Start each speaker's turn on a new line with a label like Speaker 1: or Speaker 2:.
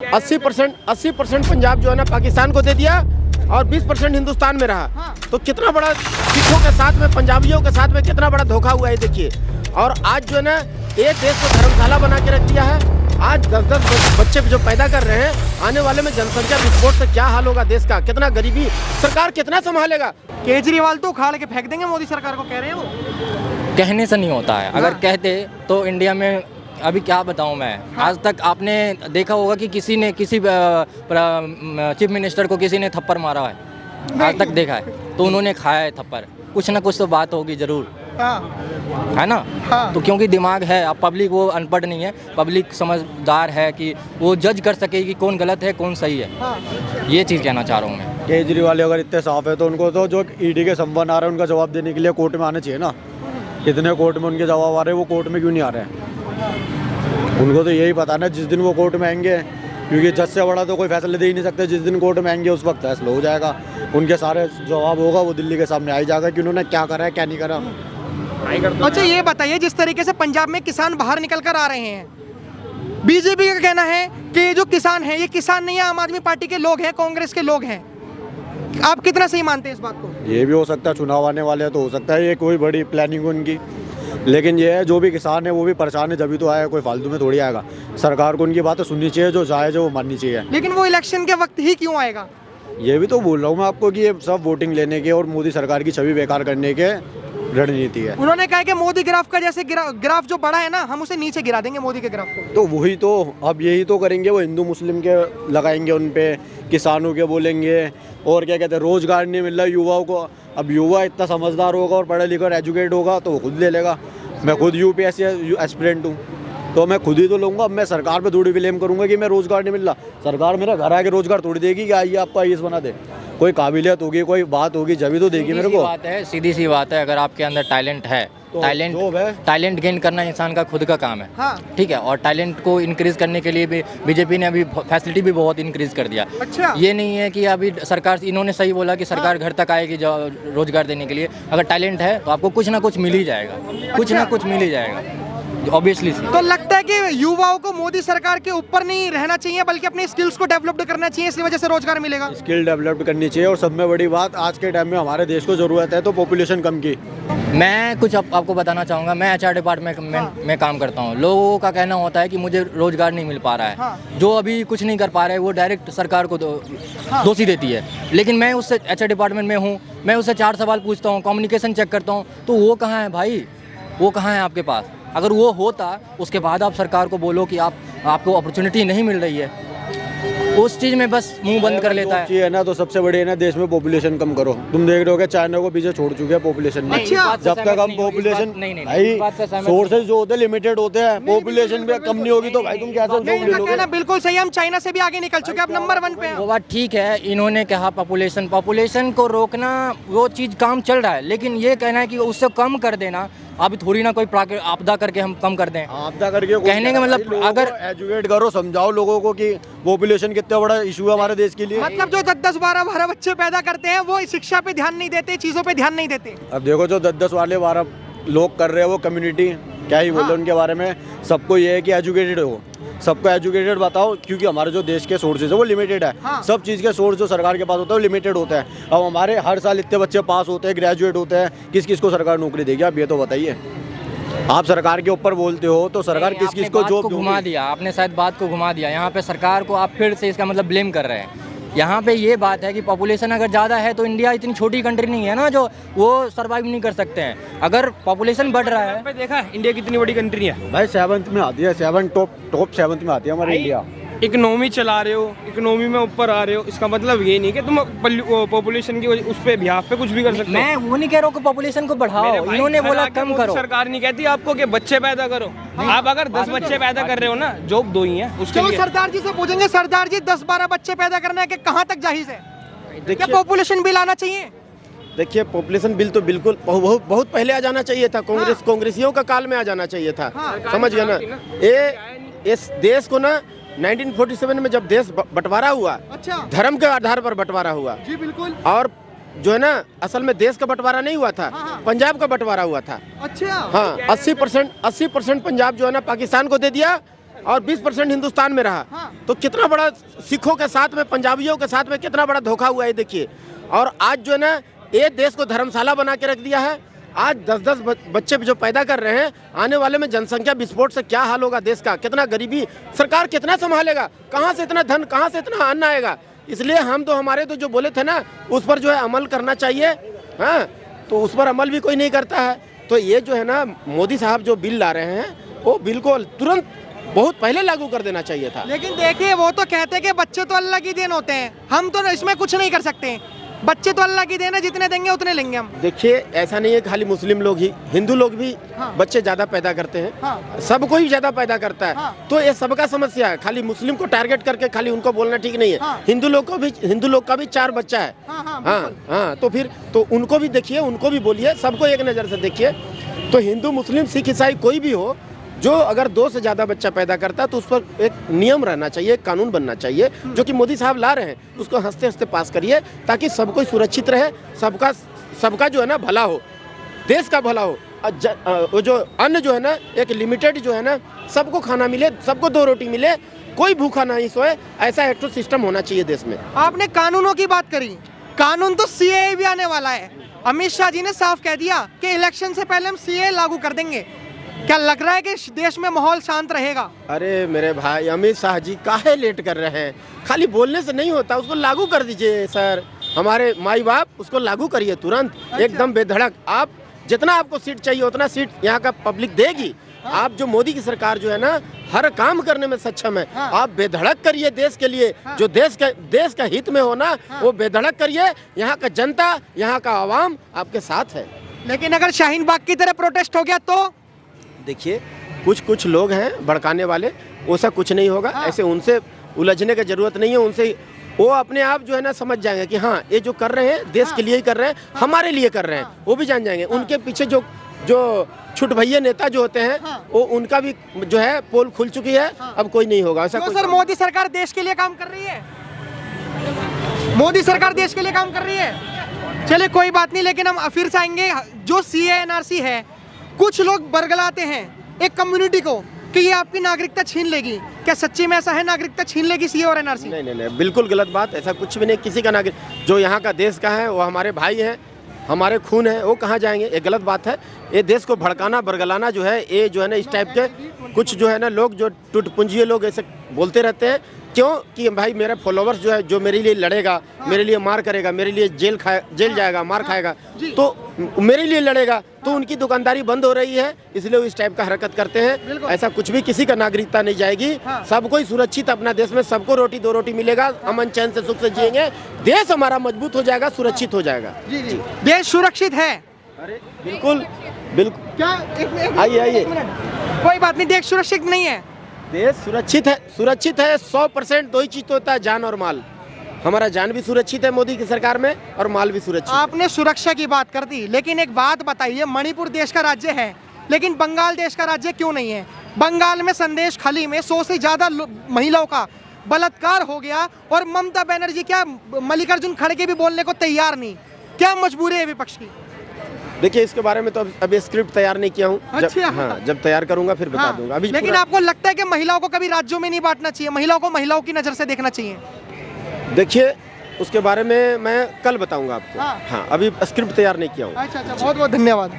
Speaker 1: 80% पंजाब जो है ना पाकिस्तान को दे दिया और 20% हिंदुस्तान में रहा।
Speaker 2: हाँ।
Speaker 1: तो कितना बड़ा सिखों के साथ में, पंजाबियों के साथ में कितना बड़ा धोखा हुआ है देखिए। और आज जो है ना एक देश को धर्मशाला बना के रख दिया है। आज 10-10 बच्चे जो पैदा कर रहे हैं, आने वाले में जनसंख्या विस्फोट से क्या हाल होगा देश का, कितना गरीबी, सरकार कितना संभालेगा।
Speaker 2: केजरीवाल तो उखाड़ के फेंक देंगे मोदी सरकार को, कह रहे हैं वो।
Speaker 3: कहने से नहीं होता है। अगर
Speaker 2: हाँ। कहते
Speaker 3: तो इंडिया में अभी क्या बताऊं मैं।
Speaker 2: हाँ।
Speaker 3: आज तक आपने देखा होगा कि किसी चीफ मिनिस्टर को किसी ने थप्पड़ मारा है? आज तक देखा है? तो उन्होंने खाया है थप्पड़। कुछ ना कुछ तो बात होगी जरूर,
Speaker 2: हाँ।
Speaker 3: है ना?
Speaker 2: हाँ।
Speaker 3: तो क्योंकि दिमाग है, अब पब्लिक वो अनपढ़ नहीं है, पब्लिक समझदार है कि वो जज कर सके कि कौन गलत है कौन सही है।
Speaker 2: हाँ।
Speaker 3: ये चीज़ कहना चाह रहा हूँ मैं।
Speaker 4: केजरीवाल अगर इतने साफ है तो उनको तो जो ईडी के संबंध आ रहे हैं उनका जवाब देने के लिए कोर्ट में आना चाहिए ना। कितने कोर्ट में उनके जवाब आ रहे हैं, वो कोर्ट में क्यों नहीं आ रहे हैं? उनको तो यही पता ना जिस दिन वो कोर्ट में आएंगे, क्योंकि जज से बड़ा तो कोई फैसला दे ही नहीं सकते। जिस दिन कोर्ट में आएंगे उस वक्त फैसला हो जाएगा, उनके सारे जवाब होगा, वो दिल्ली के सामने आ ही जाएगा कि उन्होंने क्या करा है क्या नहीं करा।
Speaker 2: अच्छा ये बताइए, जिस तरीके से पंजाब में किसान बाहर निकल कर आ रहे हैं, बीजेपी का कहना है कि जो किसान है ये किसान नहीं है, आम आदमी पार्टी के लोग हैं, कांग्रेस के लोग हैं। आप कितना सही मानते हैं इस बात को?
Speaker 4: ये भी हो सकता है, चुनाव आने वाले हैं तो हो सकता है ये कोई बड़ी प्लानिंग उनकी। लेकिन ये है जो भी किसान है वो भी परेशान है, जब भी तो आया, कोई फालतू में थोड़ी आएगा। सरकार को उनकी बातें सुननी चाहिए, जो जायज़ है वो माननी चाहिए।
Speaker 2: लेकिन वो इलेक्शन के वक्त ही क्यों आएगा?
Speaker 4: ये भी तो बोल रहा हूँ मैं आपको कि ये सब वोटिंग लेने के और मोदी सरकार की छवि बेकार करने के रणनीति है।
Speaker 2: उन्होंने कहा कि मोदी ग्राफ का जैसे ग्राफ जो बड़ा है ना, हम उसे नीचे गिरा देंगे मोदी के ग्राफ को।
Speaker 4: तो वही तो अब यही तो करेंगे, वो हिंदू मुस्लिम के लगाएंगे उन पे, किसानों के बोलेंगे, और क्या कहते हैं रोजगार नहीं मिल रहा युवाओं को। अब युवा इतना समझदार होगा और पढ़ा लिखा और एजुकेट होगा तो वो खुद ले लेगा। मैं खुद यूपीएससी एस्पिरेंट हूँ तो मैं खुद ही तो लूँगा। अब मैं सरकार पे थोड़ी ब्लेम करूँगा कि मैं रोजगार नहीं मिल रहा। सरकार मेरे घर आके रोजगार थोड़ी देगी कि आइए आपको आईएएस बना दे। कोई काबिलियत होगी, कोई बात होगी, जब तो देगी मेरे को।
Speaker 3: सीधी सी बात है, अगर आपके अंदर टैलेंट है,
Speaker 4: तो job है।
Speaker 3: टैलेंट गेन करना इंसान का खुद का काम है।
Speaker 2: हाँ।
Speaker 3: ठीक है, और टैलेंट को इंक्रीज करने के लिए भी बीजेपी ने अभी फैसिलिटी भी बहुत इंक्रीज कर दिया।
Speaker 2: अच्छा।
Speaker 3: ये नहीं है कि अभी सरकार, इन्होंने सही बोला कि सरकार घर तक आएगी रोजगार देने के लिए। अगर टैलेंट है तो आपको कुछ ना कुछ मिल ही जाएगा, कुछ ना कुछ मिल ही जाएगा, ऑब्वियसली।
Speaker 2: तो लगता है कि युवाओं को मोदी सरकार के ऊपर नहीं रहना चाहिए, बल्कि अपने स्किल्स को डेवलप करना चाहिए, इसी वजह से रोजगार मिलेगा।
Speaker 4: स्किल डेवलप करनी चाहिए, और सब में बड़ी बात आज के टाइम में हमारे देश को ज़रूरत है तो पॉपुलेशन कम की।
Speaker 3: मैं कुछ आपको बताना चाहूँगा। मैं एचआर डिपार्टमेंट में काम करता हूँ। लोगों का कहना होता है कि मुझे रोजगार नहीं मिल पा रहा है।
Speaker 2: हाँ।
Speaker 3: जो अभी कुछ नहीं कर पा रहे हैं वो डायरेक्ट सरकार को दोषी देती है। लेकिन मैं उससे एचआर डिपार्टमेंट में हूँ, मैं उससे 4 सवाल पूछता हूँ, कम्युनिकेशन चेक करता हूँ, तो वो कहाँ है भाई? वो कहाँ है आपके पास? अगर वो होता उसके बाद आप सरकार को बोलो कि आपको अपॉर्चुनिटी नहीं मिल रही है, उस चीज़ में बस मुंह बंद कर लेता है
Speaker 4: ना। तो सबसे बड़ी है ना, देश में पॉपुलेशन कम करो। तुम देख रहे हो कि चाइना को पीछे छोड़ चुके हैं पॉपुलेशन में।
Speaker 2: अच्छा।
Speaker 4: जब तक हम पॉपुलेशन भाई सोर्सेज जो होते हैं लिमिटेड होते हैं, पॉपुलेशन भी कम नहीं होगी तो भाई तुम कैसे
Speaker 2: नहीं, कहना बिल्कुल सही, हम चाइना से भी आगे निकल चुके हैं, अब नंबर 1 पे हैं।
Speaker 3: वो बात ठीक है। इन्होंने कहा पॉपुलेशन को रोकना, वो चीज़ काम चल रहा है, लेकिन ये कहना है कि उससे कम कर देना। अभी थोड़ी ना कोई आपदा करके हम कम कर दें।
Speaker 4: आपदा करके
Speaker 3: कहने का मतलब अगर
Speaker 4: एजुकेट करो, समझाओ लोगों को कि पॉपुलेशन कितना बड़ा इशू है हमारे देश के लिए।
Speaker 2: मतलब जो 10-10, 12 बच्चे पैदा करते हैं वो शिक्षा पे ध्यान नहीं देते, चीजों पे ध्यान नहीं देते।
Speaker 4: अब देखो जो 10-10 वाले 12 लोग कर रहे हैं वो कम्युनिटी क्या ही बोले उनके बारे में। सबको ये है कि एजुकेटेड हो, सबको एजुकेटेड बताओ, क्योंकि हमारे जो देश के सोर्सेज है वो लिमिटेड है।
Speaker 2: हाँ।
Speaker 4: सब चीज़ के सोर्स जो सरकार के पास होता है वो लिमिटेड होता है। अब हमारे हर साल इतने बच्चे पास होते हैं, ग्रेजुएट होते हैं, किस किस को सरकार नौकरी देगी? आप ये तो बताइए। आप सरकार के ऊपर बोलते हो तो सरकार किस किस को जॉब
Speaker 3: घुमा दिया? आपने शायद बात को घुमा दिया। यहाँ पे सरकार को आप फिर से इसका मतलब ब्लेम कर रहे हैं। यहाँ पे ये बात है कि पॉपुलेशन अगर ज़्यादा है तो इंडिया इतनी छोटी कंट्री नहीं है ना जो वो सर्वाइव नहीं कर सकते हैं। अगर पॉपुलेशन बढ़ रहा है,
Speaker 5: देखा इंडिया कितनी बड़ी कंट्री है
Speaker 4: भाई। 7th में आती है, टॉप 7th में आती है हमारी इंडिया।
Speaker 5: इकोनॉमी चला रहे हो, इकोनॉमी में ऊपर आ रहे हो, इसका मतलब ये नहीं कि तुम पॉपुलेशन की उस पे बिहाफ पे कुछ भी कर सकते हो।
Speaker 3: मैं वो नहीं कह रहा हूँ कि पॉपुलेशन को बढ़ाओ, इन्होंने बोला कम करो।
Speaker 5: सरकार नहीं कहती आपको कि बच्चे पैदा करो। आप अगर 10 बच्चे पैदा कर रहे हो ना, जॉब 2 ही है उसके
Speaker 2: चलो
Speaker 5: लिए।
Speaker 2: सरदार जी से पूछेंगे, सरदार जी 10-12 बच्चे पैदा करना है कि कहाँ तक जायज है? क्या पॉपुलेशन बिल आना चाहिए?
Speaker 1: देखिए पॉपुलेशन बिल तो बिल्कुल बहुत पहले आ जाना चाहिए था। कांग्रेसियों का काल में आ जाना चाहिए था। समझ गए ना? ये इस देश को ना 1947 में जब देश बंटवारा हुआ,
Speaker 2: अच्छा,
Speaker 1: धर्म के आधार पर बंटवारा हुआ।
Speaker 2: जी बिल्कुल।
Speaker 1: और जो है ना असल में देश का बंटवारा नहीं हुआ था,
Speaker 2: हाँ।
Speaker 1: पंजाब का बंटवारा हुआ था।
Speaker 2: अच्छा।
Speaker 1: हाँ, 80% पंजाब जो है ना पाकिस्तान को दे दिया और 20% हिंदुस्तान में रहा।
Speaker 2: हाँ।
Speaker 1: तो कितना बड़ा सिखों के साथ में, पंजाबियों के साथ में कितना बड़ा धोखा हुआ है देखिए। और आज जो है ना ये देश को धर्मशाला बना के रख दिया है। आज 10-10 बच्चे जो पैदा कर रहे हैं, आने वाले में जनसंख्या विस्फोट से क्या हाल होगा देश का, कितना गरीबी, सरकार कितना संभालेगा, कहाँ से इतना धन, कहाँ से इतना अन्न आएगा। इसलिए हम तो हमारे तो जो बोले थे ना उस पर जो है अमल करना चाहिए। हाँ, तो उस पर अमल भी कोई नहीं करता है। तो ये जो है ना मोदी साहब जो बिल ला रहे हैं वो बिल को तुरंत बहुत पहले लागू कर देना चाहिए था।
Speaker 2: लेकिन देखिए वो तो कहते हैं कि बच्चे तो अल्लाह की देन होते हैं, हम तो इसमें कुछ नहीं कर सकते। बच्चे तो अल्लाह की देन है, जितने देंगे उतने लेंगे हम।
Speaker 1: देखिए ऐसा नहीं है खाली मुस्लिम लोग ही, हिंदू लोग भी
Speaker 2: हाँ।
Speaker 1: बच्चे ज्यादा पैदा करते हैं।
Speaker 2: हाँ।
Speaker 1: सबको ही ज्यादा पैदा करता है।
Speaker 2: हाँ।
Speaker 1: तो ये सबका समस्या है, खाली मुस्लिम को टारगेट करके खाली उनको बोलना ठीक नहीं है।
Speaker 2: हाँ।
Speaker 1: हिंदू लोग का भी 4 बच्चा है।
Speaker 2: हाँ, हाँ,
Speaker 1: हाँ हाँ, तो फिर तो उनको भी देखिए, उनको भी बोलिए, सबको एक नज़र से देखिए। तो हिंदू मुस्लिम सिख ईसाई कोई भी हो, जो अगर 2 से ज़्यादा बच्चा पैदा करता है तो उस पर एक नियम रहना चाहिए, एक कानून बनना चाहिए, जो कि मोदी साहब ला रहे हैं। उसको हंसते हंसते पास करिए ताकि सब कोई सुरक्षित रहे, सबका जो है ना भला हो, देश का भला हो। वो जो अन्न जो है ना एक लिमिटेड जो है ना, सबको खाना मिले, सबको 2 रोटी मिले, कोई भूखा नहीं सोए, ऐसा एक तो सिस्टम होना चाहिए देश में।
Speaker 2: आपने कानूनों की बात करी, कानून तो सीएए भी आने वाला है। अमित शाह जी ने साफ कह दिया कि इलेक्शन से पहले हम सीएए लागू कर देंगे। क्या लग रहा है कि देश में माहौल शांत रहेगा?
Speaker 1: अरे मेरे भाई, अमित शाह जी काहे लेट कर रहे हैं? खाली बोलने से नहीं होता, उसको लागू कर दीजिए सर। हमारे माई बाप, उसको लागू करिए तुरंत।
Speaker 2: अच्छा।
Speaker 1: एकदम बेधड़क। आप जितना आपको सीट चाहिए उतना सीट यहाँ का पब्लिक देगी।
Speaker 2: हाँ।
Speaker 1: आप जो मोदी की सरकार जो है ना हर काम करने में सक्षम है।
Speaker 2: हाँ।
Speaker 1: आप बेधड़क करिए देश के लिए।
Speaker 2: हाँ।
Speaker 1: जो देश का हित में हो ना,
Speaker 2: हाँ।
Speaker 1: वो बेधड़क करिए। यहाँ का जनता, यहाँ का आवाम आपके साथ है।
Speaker 2: लेकिन अगर शाहीन बाग की तरह प्रोटेस्ट हो गया तो?
Speaker 1: देखिए कुछ लोग हैं भड़काने वाले, वैसा कुछ नहीं होगा।
Speaker 2: हाँ।
Speaker 1: ऐसे उनसे उलझने की जरूरत नहीं है। उनसे वो अपने आप जो है ना समझ जाएंगे कि हाँ ये जो कर रहे हैं देश के लिए ही कर रहे हैं, हमारे लिए कर रहे हैं। वो भी जान जाएंगे। उनके पीछे जो छुट भैया नेता जो होते हैं,
Speaker 2: हाँ।
Speaker 1: वो उनका भी जो है पोल खुल चुकी है।
Speaker 2: हाँ।
Speaker 1: अब कोई नहीं होगा ऐसा।
Speaker 2: तो सर मोदी सरकार देश के लिए काम कर रही है, मोदी सरकार देश के लिए काम कर रही है। चलिए कोई बात नहीं, लेकिन हम फिर से आएंगे। जो सीए एनआरसी है, कुछ लोग बरगलाते हैं एक कम्युनिटी को कि ये आपकी नागरिकता छीन लेगी। क्या सच्ची में ऐसा है, नागरिकता छीन लेगी सीए और एनआरसी?
Speaker 1: नहीं, बिल्कुल गलत बात। ऐसा कुछ भी नहीं। किसी का नागरिक जो यहाँ का देश का है, वो हमारे भाई हैं, हमारे खून है, वो कहाँ जाएंगे? ये गलत बात है। ये देश को भड़काना बरगलाना जो है, ये जो है ना इस टाइप के कुछ जो है ना लोग जो टुटपुंजिए लोग ऐसे बोलते रहते हैं। क्यों? कि भाई मेरे फॉलोवर्स जो है, जो मेरे लिए लड़ेगा, मेरे लिए मार करेगा, मेरे लिए जेल जाएगा, मार खाएगा, तो मेरे लिए लड़ेगा, तो उनकी दुकानदारी बंद हो रही है, इसलिए वो इस टाइप का हरकत करते हैं। ऐसा कुछ भी, किसी का नागरिकता नहीं जाएगी। सबको ही सुरक्षित अपना देश में, सबको रोटी 2 रोटी मिलेगा, अमन चैन से सुख से जिएंगे। देश हमारा मजबूत हो जाएगा, सुरक्षित हो जाएगा।
Speaker 2: जी जी, देश सुरक्षित है।
Speaker 1: अरे बिल्कुल बिल्कुल।
Speaker 2: क्या?
Speaker 1: आइए।
Speaker 2: कोई बात नहीं, देश सुरक्षित नहीं है।
Speaker 1: देश सुरक्षित है, सुरक्षित है 100%। 2 ही चीज तो होता है, जान और माल। हमारा जान भी सुरक्षित है मोदी की सरकार में, और माल भी सुरक्षित।
Speaker 2: आपने सुरक्षा की बात कर दी, लेकिन एक बात बताइए, मणिपुर देश का राज्य है, लेकिन बंगाल देश का राज्य क्यों नहीं है? बंगाल में संदेश खाली में 100 से ज्यादा महिलाओं का बलात्कार हो गया, और ममता बनर्जी क्या मल्लिकार्जुन खड़गे भी बोलने को तैयार नहीं। क्या मजबूरी है विपक्ष की?
Speaker 1: देखिए इसके बारे में तो अभी स्क्रिप्ट तैयार नहीं किया हूँ।
Speaker 2: अच्छा।
Speaker 1: हाँ, जब तैयार करूंगा फिर बता दूंगा। अभी
Speaker 2: लेकिन आपको लगता है कि महिलाओं को कभी राज्यों में नहीं बांटना चाहिए, महिलाओं को महिलाओं की नजर से देखना चाहिए?
Speaker 1: देखिए उसके बारे में मैं कल बताऊंगा आपको।
Speaker 2: हाँ।
Speaker 1: हाँ, अभी स्क्रिप्ट तैयार नहीं किया हूँ।
Speaker 2: अच्छा, बहुत बहुत धन्यवाद।